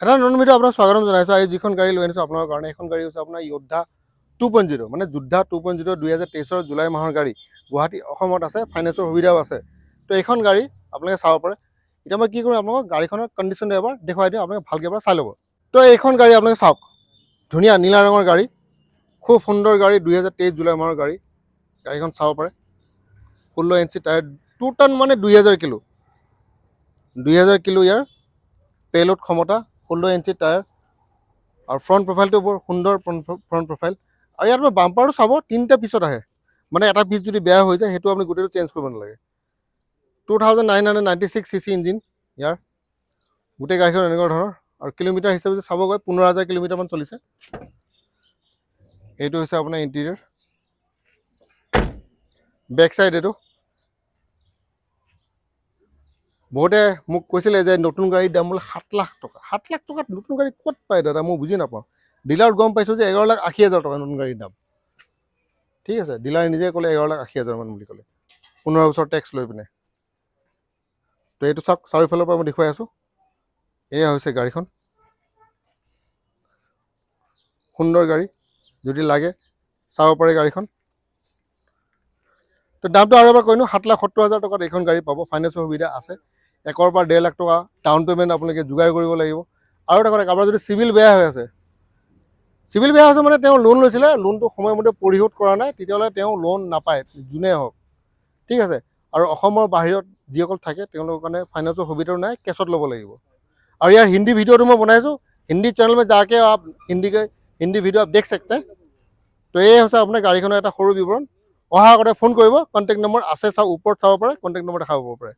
এটা নতুন ভিডিঅ' আপোনাক স্বাগতম জনাইছোঁ। আজি যিখন গাড়ী লৈ আনিছোঁ আপোনালোকৰ কাৰণে, এখন গাড়ী হৈছে আপোনাৰ য়োদ্ধা 2.0 মানে যোদ্ধা 2.0 2023 জুলাই মাহৰ গাড়ী। গুৱাহাটী অসমত আছে, ফাইনেন্সৰ সুবিধাও আছে। তো এইখন গাড়ী আপোনালোকে চাব পাৰে। এতিয়া মই কি কৰোঁ, আপোনালোকক গাড়ীখনৰ কণ্ডিশ্যনটো এবাৰ দেখুৱাই দিওঁ, আপোনালোকে ভালকৈ এবাৰ চাই ল'ব। তো এইখন গাড়ী আপোনালোকে চাওক, ধুনীয়া নীলা ৰঙৰ গাড়ী, খুব সুন্দৰ গাড়ী, 2023 জুলাই মাহৰ গাড়ী। গাড়ীখন চাব পাৰে, 16 ইঞ্চি টায়াৰ, 2 টন মানে 2000 কিলো, 2000 কিলো ইয়াৰ পেলোড ক্ষমতা, 16 ইঞ্চি টায়াৰ আৰু ফ্ৰণ্ট প্ৰফাইলটো বৰ সুন্দৰ ফ্ৰণ্ট প্ৰফাইল। আৰু ইয়াত মই বাম্পাৰটো চাব, 3টা পিছত আহে, মানে এটা পিচ যদি বেয়া হৈ যায় সেইটো আপুনি গোটেইটো চেঞ্জ কৰিব নালাগে। 2996 cc ইঞ্জিন ইয়াৰ, গোটেই গাড়ীখন এনেকুৱা ধৰণৰ। আৰু কিলোমিটাৰ হিচাপে যদি চাব গৈ 15000 কিলোমিটাৰমান চলিছে। এইটো হৈছে আপোনাৰ ইণ্টেৰিয়ৰ, বেক চাইড। এইটো বহুতে মোক কৈছিলে যে নতুন গাড়ীৰ দাম বোলে 7 লাখ টকা। 7 লাখ টকাত নতুন গাড়ী ক'ত পায় দাদা, মই বুজি নাপাওঁ। ডিলাৰত গম পাইছোঁ যে 11,80,000 টকা নতুন গাড়ীৰ দাম। ঠিক আছে, ডিলাৰে নিজে ক'লে 11,80,000 মান বুলি ক'লে, 15 বছৰ টেক্স লৈ পিনে। তো এইটো চাওক, চাৰিওফালৰ পৰা মই দেখুৱাই আছোঁ। এয়া হৈছে গাড়ীখন, সুন্দৰ গাড়ী, যদি লাগে চাব পাৰে গাড়ীখন। তো দামটো আৰু এবাৰ কৈ দিওঁ, 7,70,000 টকাত এইখন গাড়ী পাব। ফাইনেন্সৰ সুবিধা আছে, 1 পৰা 1.5 লাখ টকা ডাউন পে'মেণ্ট আপোনালোকে যোগাৰ কৰিব লাগিব। আৰু এটা কথা, কাৰোবাৰ যদি চিভিল বেয়া হৈ আছে, চিভিল বেয়া হৈছে মানে তেওঁ লোন লৈছিলে, লোনটো সময়মতে পৰিশোধ কৰা নাই, তেতিয়াহ'লে তেওঁ লোন নাপায়, যোনে হওক। ঠিক আছে, আৰু অসমৰ বাহিৰত যিসকল থাকে তেওঁলোকৰ কাৰণে ফাইনেন্সৰ সুবিধাও নাই, কেছত ল'ব লাগিব। और यार हिंदी वीडियो तो मैं बनाइছোঁ, हिंदी चैनल में जाके आप हिंदी वीडियो आप देख सकते हैं। तो ये है अपने गाड़ीखনৰ এটা সৰু বিৱৰণ। অহা আগতে ফোন কৰিব, কণ্টেক্ট নম্বৰ আছে, চাওক ওপৰত চাব পাৰে, কণ্টেক্ট নম্বৰ দেখাব পাৰে।